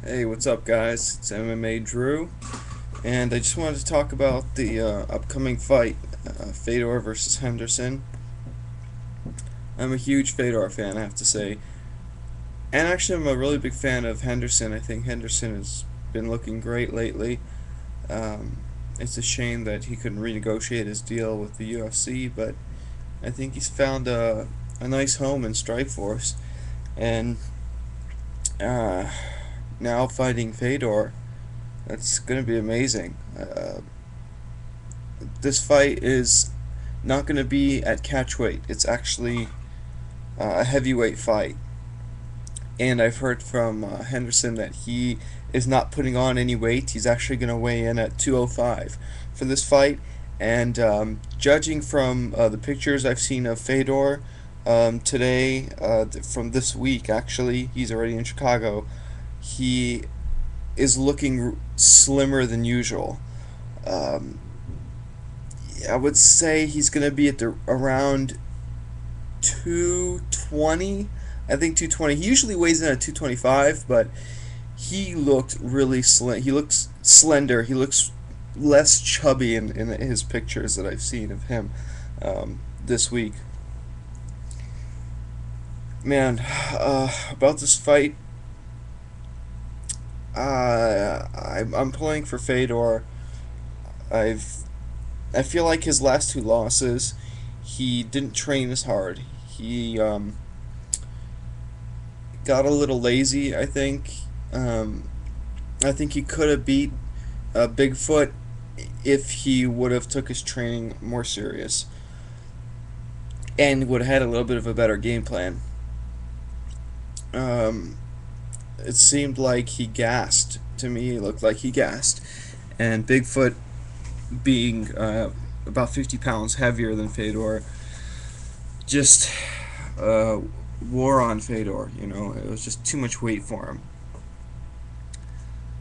Hey, what's up, guys? It's MMA Drew, and I just wanted to talk about the upcoming fight, Fedor versus Henderson. I'm a huge Fedor fan, I have to say, and actually, I'm a really big fan of Henderson. I think Henderson has been looking great lately. Um, it's a shame that he couldn't renegotiate his deal with the UFC, but I think he's found a nice home in Strikeforce, and uh, now fighting Fedor. That's going to be amazing. This fight is not going to be at catchweight. It's actually a heavyweight fight. And I've heard from Henderson that he is not putting on any weight. He's actually going to weigh in at 205 for this fight. And judging from the pictures I've seen of Fedor today, from this week actually, he's already in Chicago, he is looking slimmer than usual. Um, I would say he's going to be at the around 220. I think 220. He usually weighs in at 225, but he looked really he looks slender. He looks less chubby in his pictures that I've seen of him this week. Man, about this fight, I'm pulling for Fedor. I've I feel like his last two losses, he didn't train as hard. He got a little lazy, I think. I think he could have beat Bigfoot if he would have took his training more serious and would have had a little bit of a better game plan. Um, it seemed like he gassed. To me, it looked like he gassed. And Bigfoot, being about 50 pounds heavier than Fedor, just uh, wore on Fedor. It was just too much weight for him.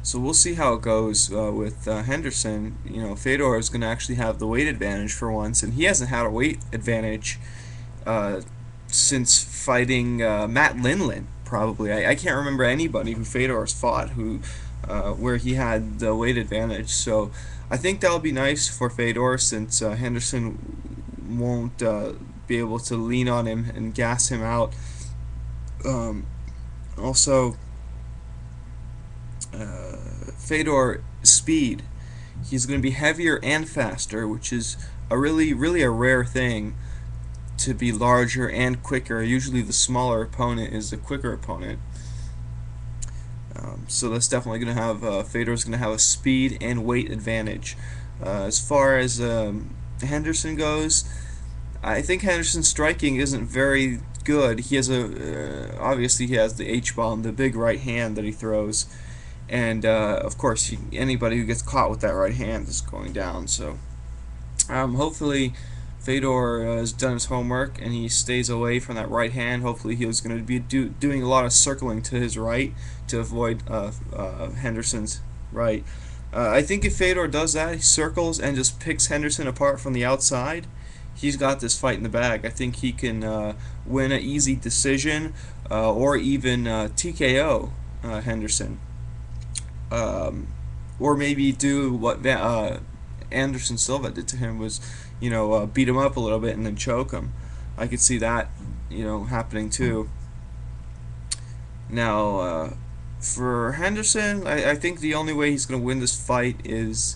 So we'll see how it goes with Henderson. Fedor is going to actually have the weight advantage for once, and he hasn't had a weight advantage uh, since fighting Matt Lindland. Probably, I can't remember anybody who Fedor's fought where he had the weight advantage. So I think that'll be nice for Fedor since Henderson won't be able to lean on him and gas him out. Um, Also, Fedor speed. He's going to be heavier and faster, which is really a rare thing to be larger and quicker. Usually, the smaller opponent is the quicker opponent. So that's definitely going to have Fedor's going to have a speed and weight advantage. As far as Henderson goes, I think Henderson's striking isn't very good. He has obviously he has the H bomb, the big right hand that he throws, and of course anybody who gets caught with that right hand is going down. So hopefully Fedor has done his homework and he stays away from that right hand. Hopefully he was going to be doing a lot of circling to his right to avoid Henderson's right. I think if Fedor does that, he circles and just picks Henderson apart from the outside, he's got this fight in the bag. I think he can win an easy decision or even TKO Henderson. Or maybe do what Anderson Silva did to him, was beat him up a little bit and then choke him. I could see that happening too. Now for Henderson, I think the only way he's going to win this fight is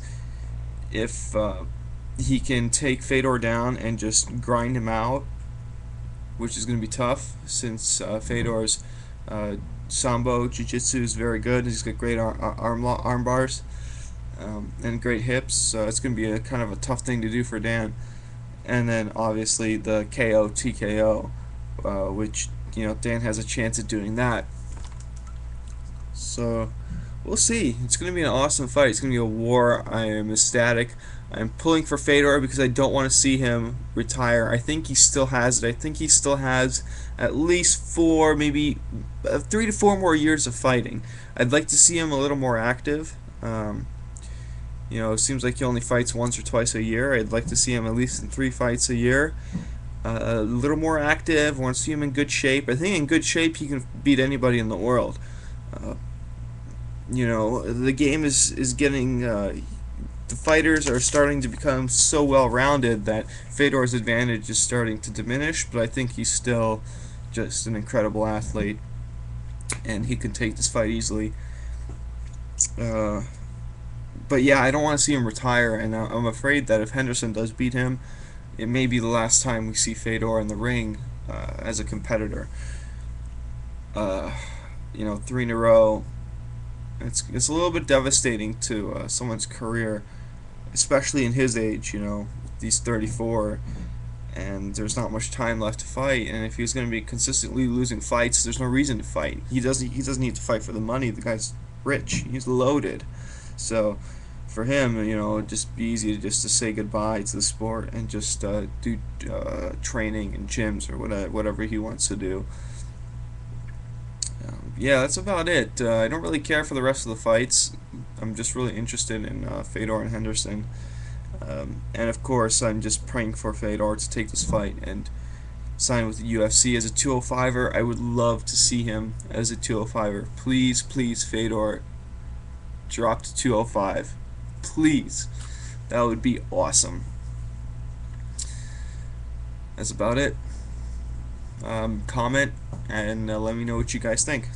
if he can take Fedor down and just grind him out, which is going to be tough since Fedor's sambo jiu-jitsu is very good. He's got great arm bars and great hips, so it's going to be a kind of a tough thing to do for Dan. And then obviously the KO TKO, which Dan has a chance at doing that. So we'll see. It's going to be an awesome fight. It's going to be a war. I am ecstatic. I'm pulling for Fedor because I don't want to see him retire. I think he still has it. I think he still has at least four, maybe 3 to 4 more years of fighting. I'd like to see him a little more active. It seems like he only fights once or twice a year. I'd like to see him at least in 3 fights a year. A little more active. I want to see him in good shape. I think in good shape he can beat anybody in the world. Uh, You know, the game is getting the fighters are starting to become so well rounded that Fedor's advantage is starting to diminish, but I think he's still just an incredible athlete, and he can take this fight easily. Uh, but yeah, I don't want to see him retire, and I'm afraid that if Henderson does beat him, it may be the last time we see Fedor in the ring as a competitor. Uh, you know, three in a row. It's a little bit devastating to someone's career, especially in his age. You know, he's 34, and there's not much time left to fight. And if he's going to be consistently losing fights, there's no reason to fight. He doesn't need to fight for the money. The guy's rich. He's loaded. So for him, you know, it'd just be easy to say goodbye to the sport and just do training in gyms or whatever he wants to do. Yeah, that's about it. I don't really care for the rest of the fights. I'm just really interested in Fedor and Henderson. And of course, I'm just praying for Fedor to take this fight and sign with the UFC as a 205er. I would love to see him as a 205er. Please, please, Fedor, drop to 205. Please. That would be awesome. That's about it. Comment and let me know what you guys think.